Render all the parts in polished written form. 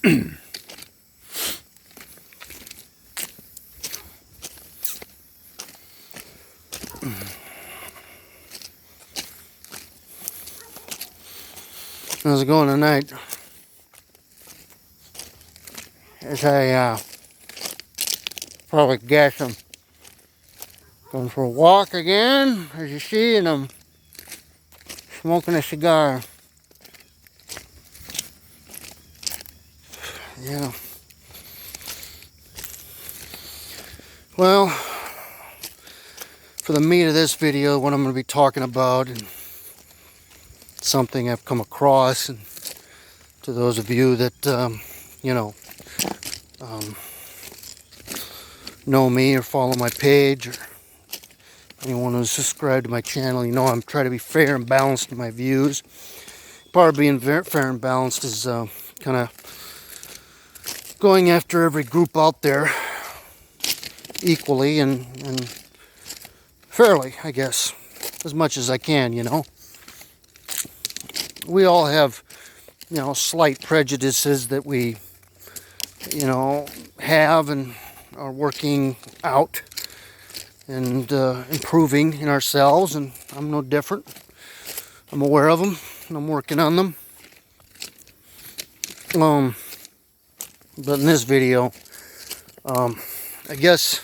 How's it going tonight? As I probably guess I'm going for a walk again, as you see, and I'm smoking a cigar. Yeah. Well, for the meat of this video, what I'm going to be talking about, and something I've come across, and to those of you that, know me or follow my page, or anyone who's subscribed to my channel, you know I'm trying to be fair and balanced in my views. Part of being fair and balanced is kind of going after every group out there equally and fairly, I guess, as much as I can, you know. We all have, slight prejudices that we, have and are working out and improving in ourselves, and I'm no different. I'm aware of them and I'm working on them. But in this video, I guess,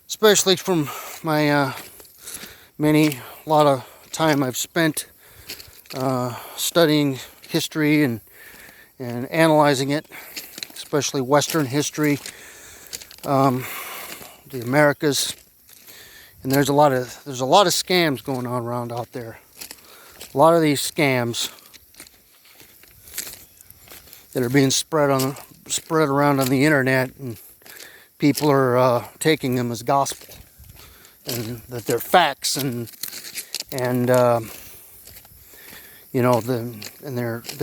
especially from my lot of time I've spent studying history and analyzing it, especially Western history, the Americas, and there's a lot of scams going on around out there. A lot of these scams that are being spread around on the internet, and people are taking them as gospel, and that they're facts, and they're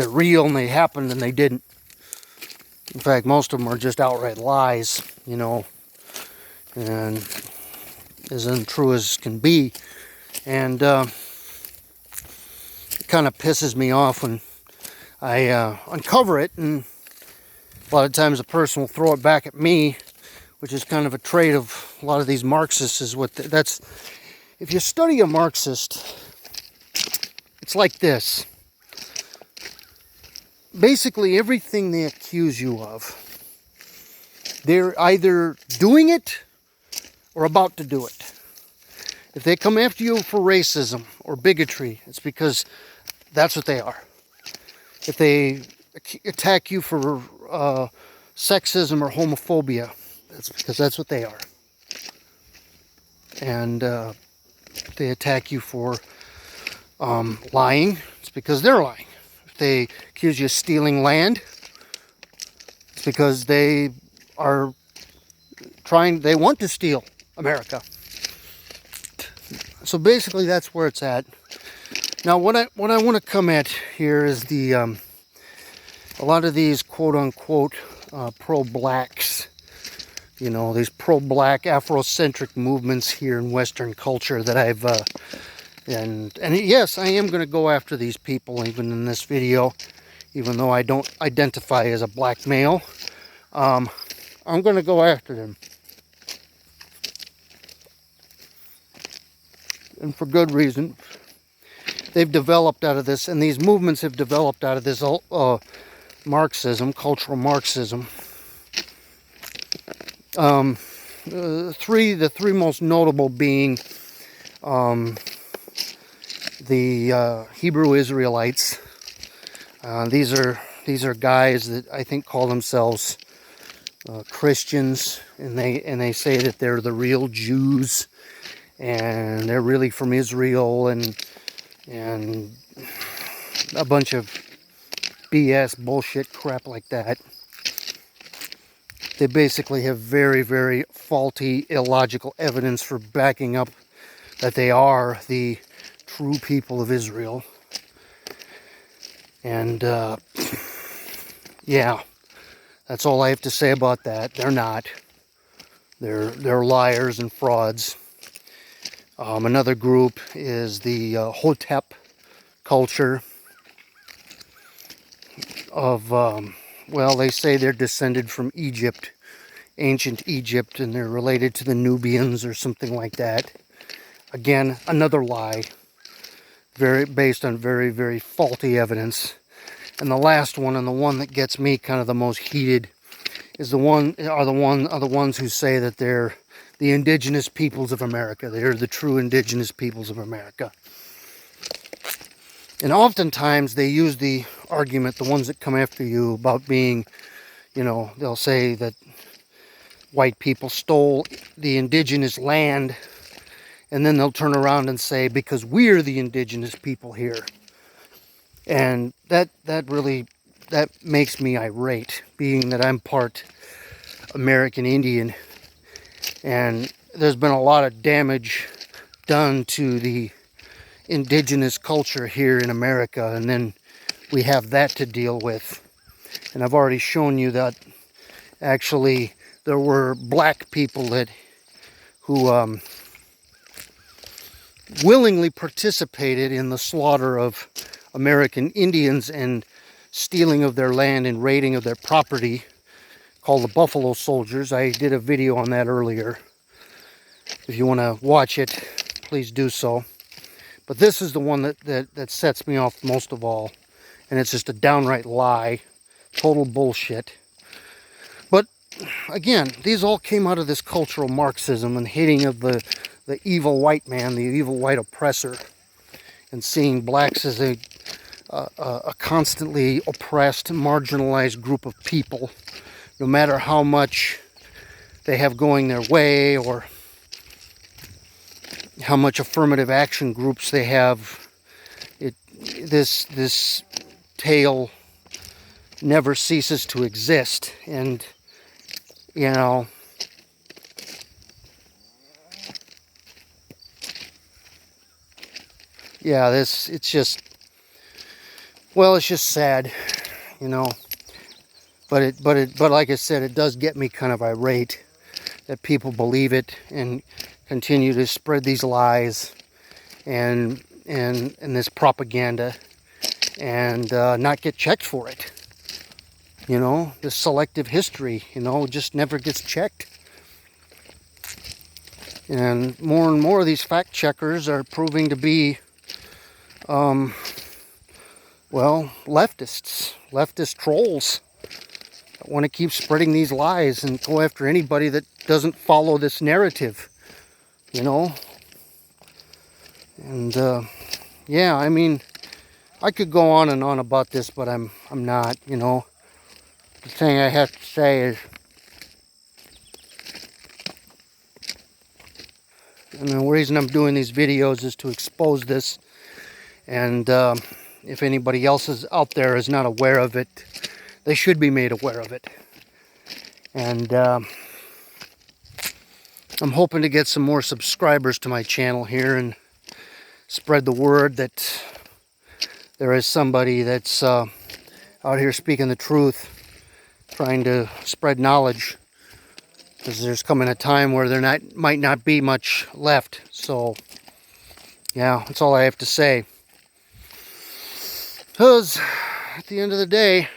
real and they happened and they didn't. In fact, most of them are just outright lies, and as untrue as can be. And it kind of pisses me off when I uncover it, and a lot of times a person will throw it back at me, which is kind of a trait of a lot of these Marxists. That's if you study a Marxist, it's like this. Basically, everything they accuse you of, they're either doing it or about to do it. If they come after you for racism or bigotry, it's because that's what they are. If they attack you for sexism or homophobia, that's because that's what they are. And if they attack you for lying, it's because they're lying. If they accuse you of stealing land, it's because they want to steal America. So basically that's where it's at. Now what I want to come at here is the a lot of these quote unquote pro-blacks, these pro-black Afrocentric movements here in Western culture that I've and yes, I am going to go after these people even in this video, even though I don't identify as a black male. I'm going to go after them, and for good reason. They've developed out of this, and these movements have developed out of this Marxism, cultural Marxism. The three most notable being the Hebrew Israelites. These are guys that I think call themselves Christians, and they say that they're the real Jews, and they're really from Israel, and a bunch of BS bullshit crap like that. They basically have very, very faulty, illogical evidence for backing up that they are the true people of Israel. And yeah, that's all I have to say about that. They're not. They're liars and frauds. Another group is the Hotep culture of well, they say they're descended from Egypt, ancient Egypt, and they're related to the Nubians or something like that. Again, another lie, based on very, very faulty evidence. And the last one, and the one that gets me kind of the most heated, is the ones who say that they're the indigenous peoples of America. They're the true indigenous peoples of America. And oftentimes they use the argument, the ones that come after you, about being, you know, they'll say that white people stole the indigenous land, and then they'll turn around and say, because we're the indigenous people here. And that makes me irate, being that I'm part American Indian, and there's been a lot of damage done to the indigenous culture here in America, and then we have that to deal with. And I've already shown you that actually there were black people who willingly participated in the slaughter of American Indians and stealing of their land and raiding of their property, called the Buffalo Soldiers. I did a video on that earlier. If you want to watch it, please do so. But this is the one that sets me off most of all. And it's just a downright lie. Total bullshit. But again, these all came out of this cultural Marxism and hating of the evil white man, the evil white oppressor, and seeing blacks as a constantly oppressed, marginalized group of people, no matter how much they have going their way or how much affirmative action groups they have. This tale never ceases to exist. And you know, yeah, it's just, well, it's just sad, you know. But like I said, it does get me kind of irate that people believe it and continue to spread these lies and this propaganda and not get checked for it. You know, this selective history, you know, just never gets checked. And more of these fact checkers are proving to be, well, leftist trolls that want to keep spreading these lies and go after anybody that doesn't follow this narrative, you know. And yeah, I mean, I could go on and on about this, but I'm not, you know. The thing I have to say is, and the reason I'm doing these videos is to expose this. And if anybody else is out there is not aware of it, they should be made aware of it. And I'm hoping to get some more subscribers to my channel here and spread the word that there is somebody that's out here speaking the truth, trying to spread knowledge, because there's coming a time where there might not be much left. So yeah, that's all I have to say. Because at the end of the day,